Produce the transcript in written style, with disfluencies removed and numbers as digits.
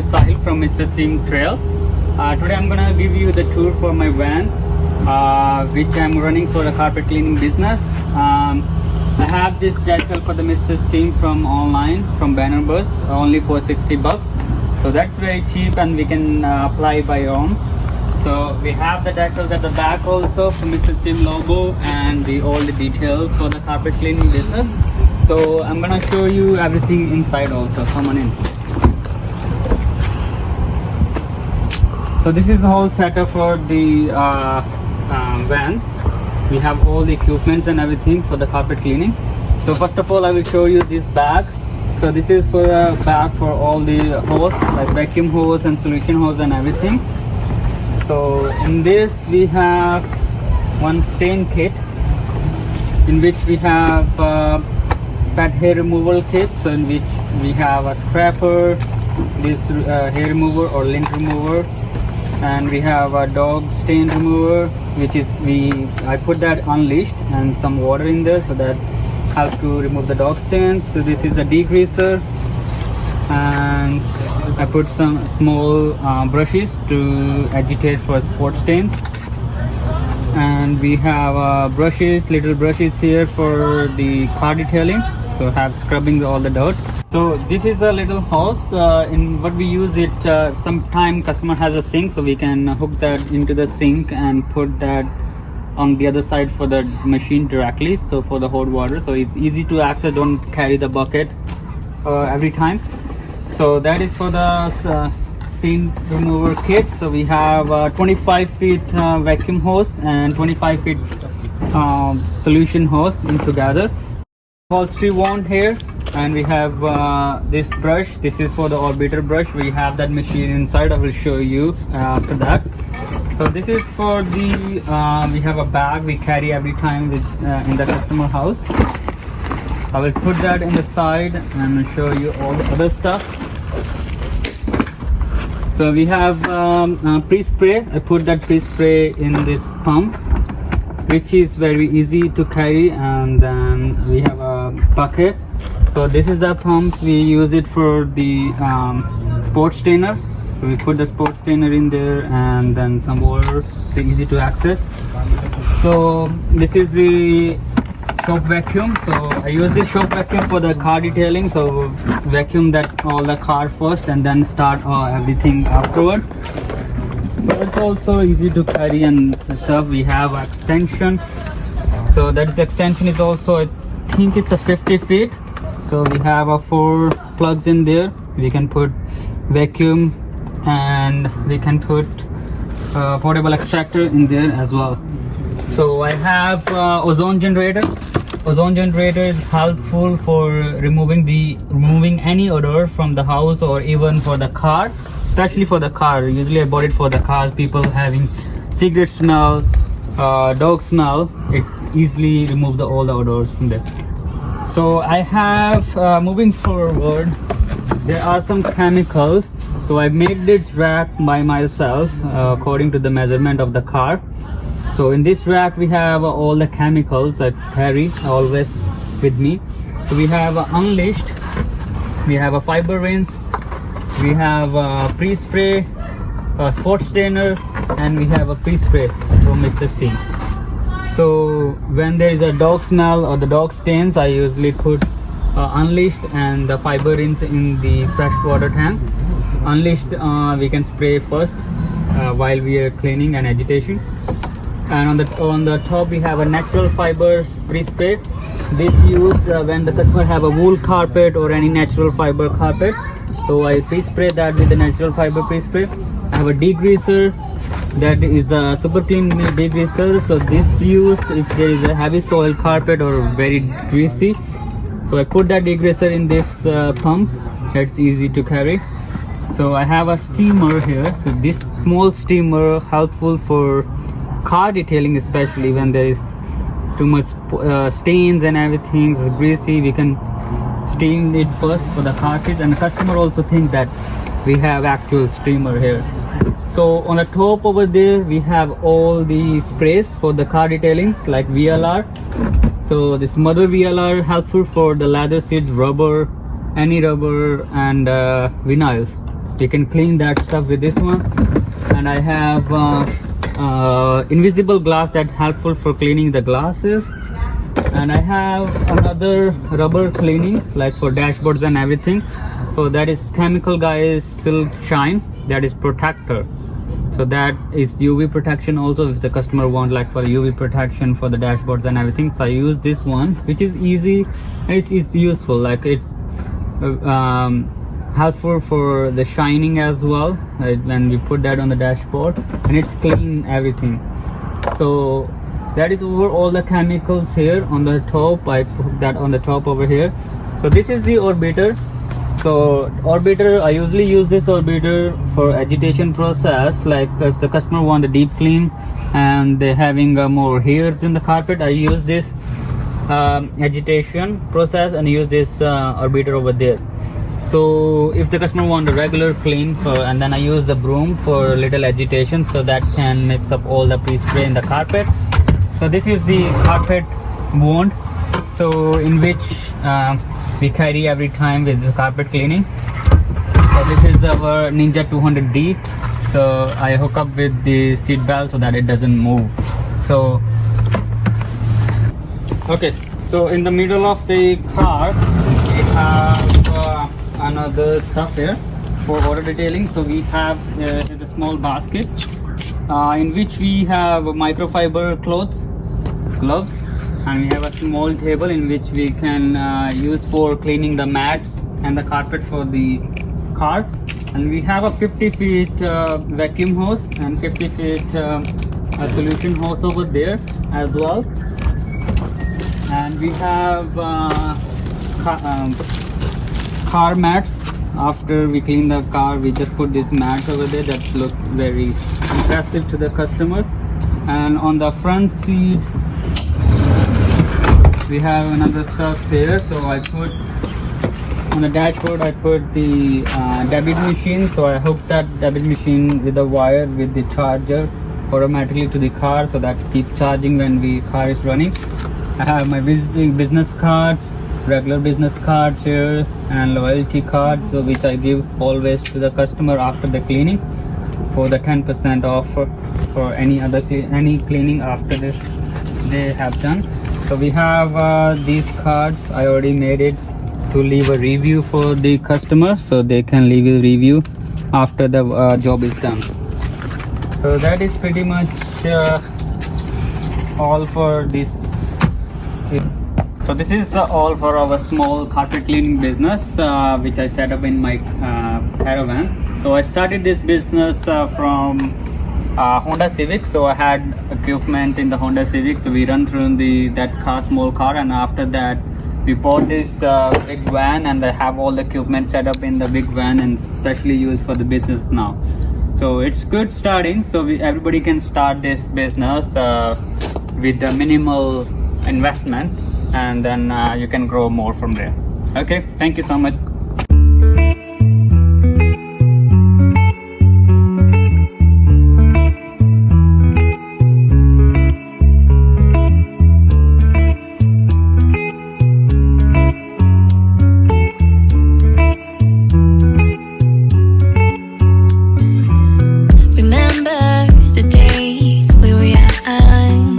is Sahil from Mr. Steam Trail. Today I'm gonna give you the tour for my van, which I'm running for a carpet cleaning business. I have this decal for the Mr. Steam from online from Banner Bus, only for $60. So that's very cheap, and we can apply by your own. So we have the decals at the back also from Mr. Steam logo and all the details for the carpet cleaning business. So I'm gonna show you everything inside also. Come on in. So this is the whole setup for the van. We have all the equipments and everything for the carpet cleaning. So first of all, I will show you this bag. So this is for a bag for all the hose, like vacuum hose and solution hose and everything. So in this we have one stain kit, in which we have pet hair removal kit. So in which we have a scraper, this hair remover or lint remover, and we have a dog stain remover, which is I put that unleashed and some water in there, so that helps to remove the dog stains. So this is a degreaser, and I put some small brushes to agitate for spot stains. And we have little brushes here for the car detailing, so have scrubbing all the dirt. So this is a little hose in what we use it. Sometime customer has a sink, so we can hook that into the sink and put that on the other side for the machine directly, so for the hot water, so it's easy to access, don't carry the bucket every time. So that is for the stain remover kit. So we have 25 feet vacuum hose and 25 feet solution hose in together. Upholstery wand here, and we have this brush. This is for the orbiter brush. We have that machine inside. I will show you after that. So this is for the we have a bag we carry every time with in the customer house. I will put that in the side and show you all the other stuff. So we have pre-spray. I put that pre-spray in this pump, which is very easy to carry. And then we have a bucket. So this is the pump. We use it for the sport stainer. So we put the sport stainer in there, and then some water, so easy to access. So this is the shop vacuum. So I use this shop vacuum for the car detailing. So vacuum that all the car first, and then start everything afterward. So it's also easy to carry and stuff. We have extension. So that extension is also, I think it's a 50 feet. So we have 4 plugs in there. We can put vacuum, and we can put portable extractor in there as well. So I have ozone generator. Ozone generator is helpful for removing any odor from the house, or even for the car, especially for the car. Usually I bought it for the cars. People having cigarette smell, dog smell, it easily remove all the odors from there. So I have moving forward, there are some chemicals. So I made this rack by myself according to the measurement of the car. So in this rack we have all the chemicals I carry always with me. So we have unleashed, we have a fiber rinse, we have a pre-spray, a spot stainer, and we have a pre-spray from Mr. Steam. So when there is a dog smell or the dog stains, I usually put unleashed and the fiber rinse in the fresh water tank. Unleashed we can spray first while we are cleaning and agitation. And on the top we have a natural fiber pre-spray. This used when the customer have a wool carpet or any natural fiber carpet. So I pre-spray that with the natural fiber pre-spray. I have a degreaser, that is a super clean degreaser. So this used if there is a heavy soil carpet or very greasy. So I put that degreaser in this pump. That's easy to carry. So I have a steamer here. So this small steamer helpful for car detailing, especially when there is too much stains and everything is greasy. We can steam it first for the car seats, and the customer also think that we have actual steamer here. So on the top over there we have all the sprays for the car detailings, like VLR. So this mother VLR helpful for the leather seats, rubber, any rubber, and vinyls. we can clean that stuff with this one. And I have invisible glass that helpful for cleaning the glasses. And I have another rubber cleaning like for dashboards and everything. So that is Chemical Guys Silk Shine, that is protector. So that is UV protection also if the customer want like for UV protection for the dashboards and everything. So I use this one, which is easy, it's useful, like it's helpful for the shining as well, right, when we put that on the dashboard, and it's clean everything. So that is over all the chemicals here on the top. I put that on the top over here. So this is the orbiter. So orbiter, I usually use this orbiter for agitation process, like if the customer want a deep clean and they're having more hairs in the carpet, I use this agitation process and use this orbiter over there. So if the customer want a regular clean and then I use the broom for little agitation, so that can mix up all the pre-spray in the carpet. So this is the carpet wand, so in which we carry every time with the carpet cleaning. So this is our Ninja 200D. So I hook up with the seat belt so that it doesn't move. So okay, so in the middle of the car we have another stuff here for order detailing. So we have a small basket in which we have microfiber gloves, and we have a small table in which we can use for cleaning the mats and the carpet for the car. And we have a 50 feet vacuum hose and 50 feet solution hose over there as well. And we have car mats. After we clean the car, we just put these mats over there that look very impressive to the customer. And on the front seat we have another stuff here. So I put on the dashboard, I put the debit machine. So I hook that debit machine with a wire with the charger automatically to the car, so that keep charging when the car is running. I have my visiting business cards, regular business cards here, and loyalty cards, so which I give always to the customer after the cleaning for the 10% off for any other any cleaning after this they have done. So we have these cards. I already made it to leave a review for the customer, so they can leave a review after the job is done. So that is pretty much all for this. So this is all for our small carpet cleaning business which I set up in my caravan. So I started this business from Honda Civic. So I had equipment in the Honda Civic, so we run through that small car, and after that we bought this big van, and I have all the equipment set up in the big van and especially used for the business now. So it's good starting. So everybody can start this business with the minimal investment, and then you can grow more from there. Okay, thank you so much. Remember the days we were young,